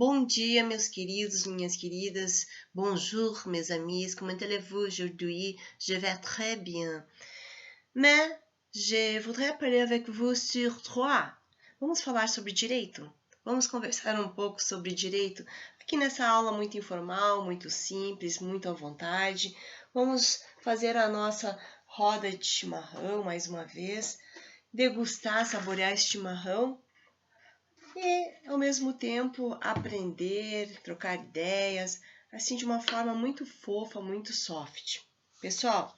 Bon dia, meus queridos, minhas queridas. Bonjour, mes amis. Comment allez-vous aujourd'hui? Je vais très bien. Mais je voudrais parler avec vous sur droit. Vamos falar sobre direito? Vamos conversar um pouco sobre direito aqui nessa aula muito informal, muito simples, muito à vontade. Vamos fazer a nossa roda de chimarrão mais uma vez, degustar, saborear esse chimarrão e, ao mesmo tempo, aprender, trocar ideias, assim de uma forma muito fofa, muito soft. Pessoal,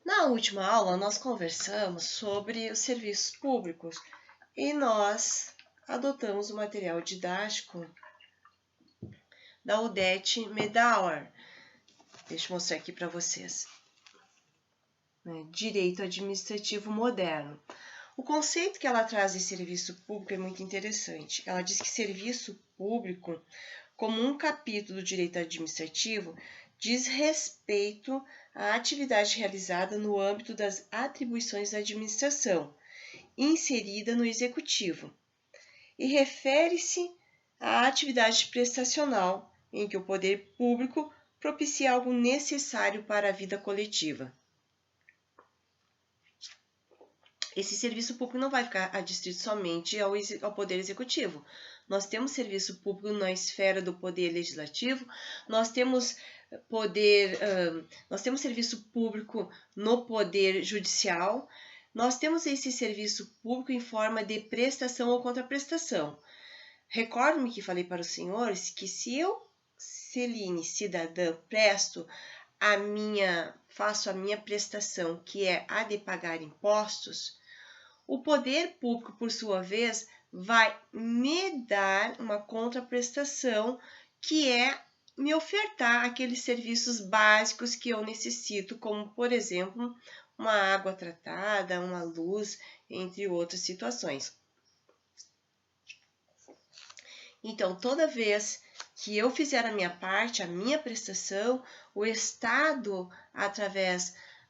na última aula nós conversamos sobre os serviços públicos e nós adotamos o material didático da Odete Medauer. Deixa eu mostrar aqui para vocês. Direito administrativo moderno. O conceito que ela traz de serviço público é muito interessante. Ela diz que serviço público, como um capítulo do direito administrativo, diz respeito à atividade realizada no âmbito das atribuições da administração, inserida no executivo, e refere-se à atividade prestacional em que o poder público propicia algo necessário para a vida coletiva. Esse serviço público não vai ficar adstrito somente ao Poder Executivo. Nós temos serviço público na esfera do Poder Legislativo, nós temos serviço público no Poder Judicial, nós temos esse serviço público em forma de prestação ou contraprestação. Recordo-me que falei para os senhores que se eu, Celine, cidadã, faço a minha prestação, que é a de pagar impostos, o poder público, por sua vez, vai me dar uma contraprestação, que é me ofertar aqueles serviços básicos que eu necessito, como, por exemplo, uma água tratada, uma luz, entre outras situações. Então, toda vez que eu fizer a minha parte, a minha prestação, o Estado,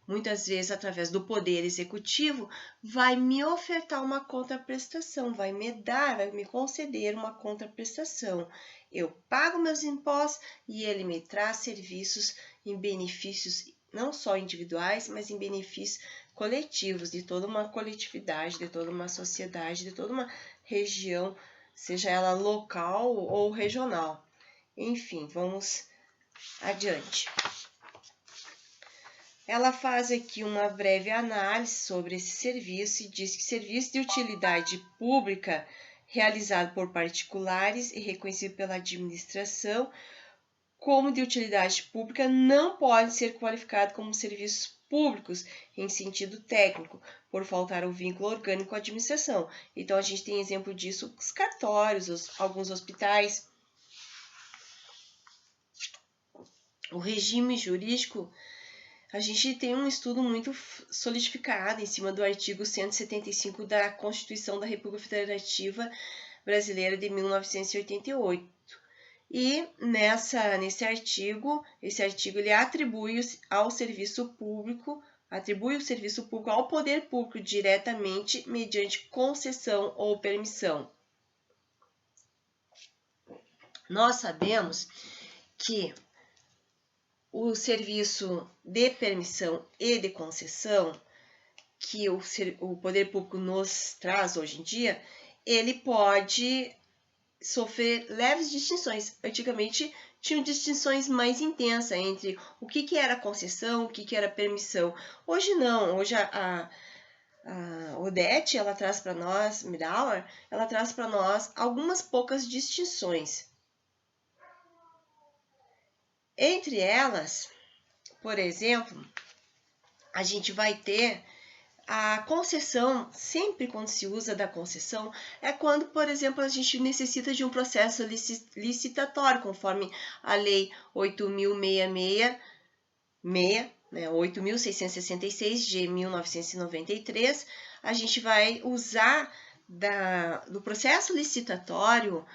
muitas vezes através do Poder Executivo, vai me ofertar uma contraprestação, vai me conceder uma contraprestação. Eu pago meus impostos e ele me traz serviços em benefícios não só individuais, mas em benefícios coletivos, de toda uma coletividade, de toda uma sociedade, de toda uma região, seja ela local ou regional. Enfim, vamos adiante. Ela faz aqui uma breve análise sobre esse serviço e diz que serviço de utilidade pública realizado por particulares e reconhecido pela administração como de utilidade pública não pode ser qualificado como serviços públicos em sentido técnico, por faltar o vínculo orgânico com a administração. Então, a gente tem exemplo disso os cartórios, alguns hospitais. O regime jurídico, a gente tem um estudo muito solidificado em cima do artigo 175 da Constituição da República Federativa Brasileira de 1988. E nesse artigo, ele atribui o serviço público ao poder público diretamente mediante concessão ou permissão. Nós sabemos que o serviço de permissão e de concessão que o poder público nos traz hoje em dia, ele pode sofrer leves distinções. Antigamente, tinham distinções mais intensas entre o que era concessão, o que era permissão. Hoje não. Hoje a Odete, ela traz para nós, Medauer, ela traz para nós algumas poucas distinções. Entre elas, por exemplo, a gente vai ter a concessão. Sempre quando se usa da concessão é quando, por exemplo, a gente necessita de um processo licitatório, conforme a Lei 8.666 de 1993, a gente vai usar do processo licitatório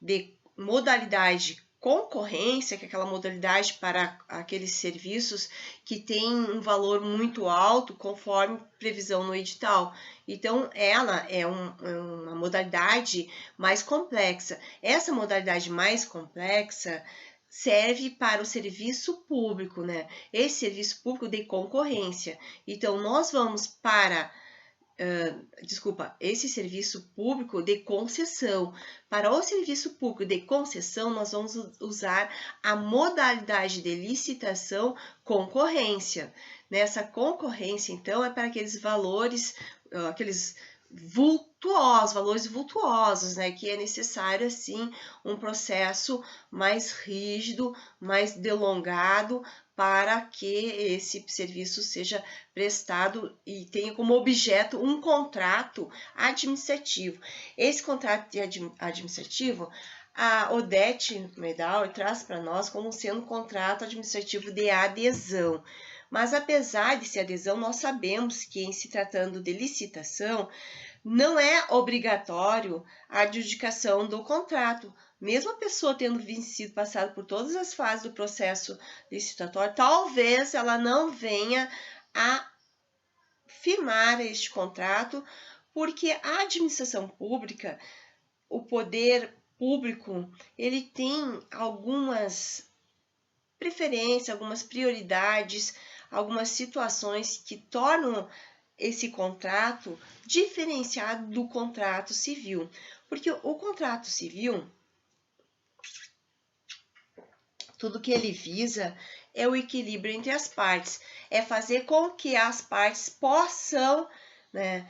de modalidade concorrência, que é aquela modalidade para aqueles serviços que têm um valor muito alto, conforme previsão no edital. Então, ela é uma modalidade mais complexa. Essa modalidade mais complexa serve para o serviço público, né? Esse serviço público de concorrência. Então, nós vamos para esse serviço público de concessão. Para o serviço público de concessão, nós vamos usar a modalidade de licitação concorrência. Nessa concorrência, então, é para aqueles valores, aqueles valores vultuosos, né? Que é necessário, assim, um processo mais rígido, mais delongado, para que esse serviço seja prestado e tenha como objeto um contrato administrativo. Esse contrato administrativo, a Odete Medal traz para nós como sendo um contrato administrativo de adesão. Mas apesar de ser adesão, nós sabemos que, em se tratando de licitação, não é obrigatório a adjudicação do contrato. Mesmo a pessoa tendo sido passada por todas as fases do processo licitatório, talvez ela não venha a firmar este contrato, porque a administração pública, o poder público, ele tem algumas preferências, algumas prioridades, algumas situações que tornam esse contrato diferenciado do contrato civil. Porque o contrato civil, tudo que ele visa é o equilíbrio entre as partes, é fazer com que as partes possam, né,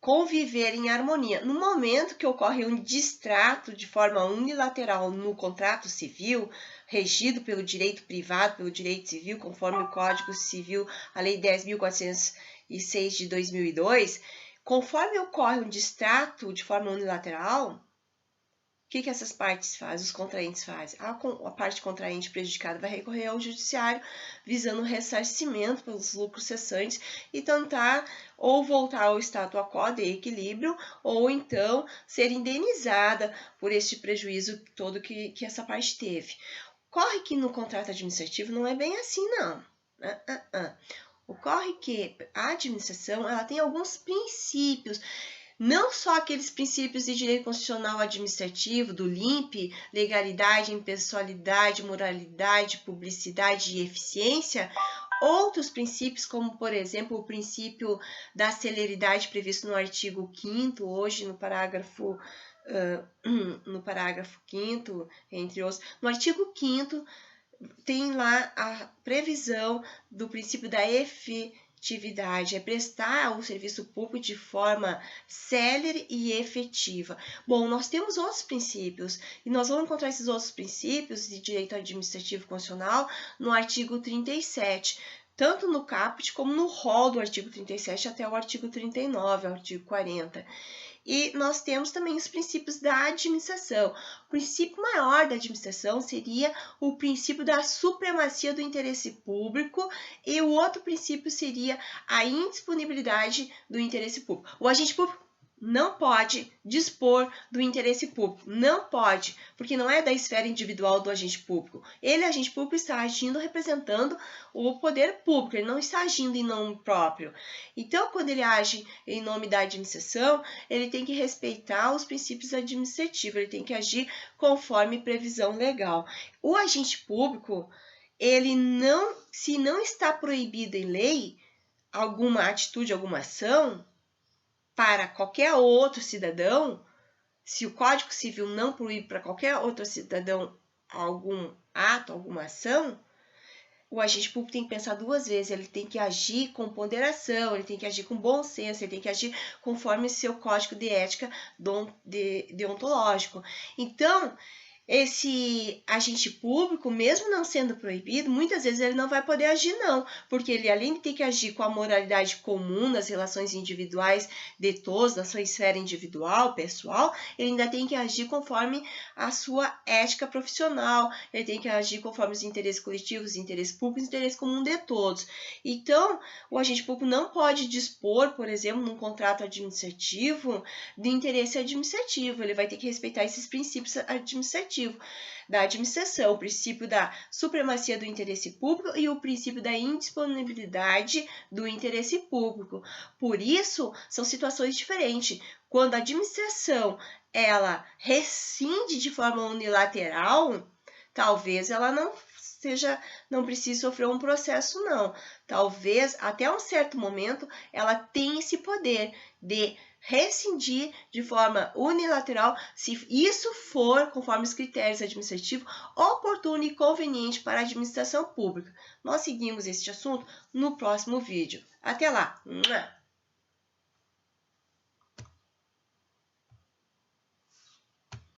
conviver em harmonia. No momento que ocorre um distrato de forma unilateral no contrato civil, regido pelo direito privado, pelo direito civil, conforme o Código Civil, a Lei 10.406 de 2002, conforme ocorre um distrato de forma unilateral, o que essas partes fazem, os contraentes fazem? A parte contraente prejudicada vai recorrer ao judiciário visando o ressarcimento pelos lucros cessantes e tentar ou voltar ao status quo de equilíbrio ou então ser indenizada por este prejuízo todo que essa parte teve. Ocorre que no contrato administrativo não é bem assim, não. Ocorre que a administração ela tem alguns princípios, não só aqueles princípios de direito constitucional administrativo, do LIMP, legalidade, impessoalidade, moralidade, publicidade e eficiência, outros princípios, como, por exemplo, o princípio da celeridade previsto no artigo 5º, hoje no parágrafo 5º, entre outros. No artigo 5º, tem lá a previsão do princípio da efetividade, é prestar o serviço público de forma célere e efetiva. Bom, nós temos outros princípios, e nós vamos encontrar esses outros princípios de direito administrativo constitucional no artigo 37, tanto no caput como no rol do artigo 37 até o artigo 39, o artigo 40. E nós temos também os princípios da administração. O princípio maior da administração seria o princípio da supremacia do interesse público e o outro princípio seria a indisponibilidade do interesse público. O agente público não pode dispor do interesse público, não pode, porque não é da esfera individual do agente público. Ele, agente público, está agindo representando o poder público, ele não está agindo em nome próprio. Então, quando ele age em nome da administração, ele tem que respeitar os princípios administrativos, ele tem que agir conforme previsão legal. O agente público, ele não, se não está proibido em lei alguma atitude, alguma ação, para qualquer outro cidadão, se o Código Civil não proíbe para qualquer outro cidadão algum ato, alguma ação, o agente público tem que pensar duas vezes, ele tem que agir com ponderação, ele tem que agir com bom senso, ele tem que agir conforme seu código de ética deontológico. Então, esse agente público, mesmo não sendo proibido, muitas vezes ele não vai poder agir não, porque ele, além de ter que agir com a moralidade comum nas relações individuais de todos, na sua esfera individual, pessoal, ele ainda tem que agir conforme a sua ética profissional, ele tem que agir conforme os interesses coletivos, os interesses públicos, os interesses comuns de todos. Então, o agente público não pode dispor, por exemplo, num contrato administrativo, de interesse administrativo, ele vai ter que respeitar esses princípios administrativos. administrativo da administração, o princípio da supremacia do interesse público e o princípio da indisponibilidade do interesse público. Por isso, são situações diferentes. Quando a administração ela rescinde de forma unilateral, talvez ela não precise sofrer um processo, não. Talvez, até um certo momento, ela tenha esse poder de rescindir de forma unilateral, se isso for, conforme os critérios administrativos, oportuno e conveniente para a administração pública. Nós seguimos este assunto no próximo vídeo. Até lá!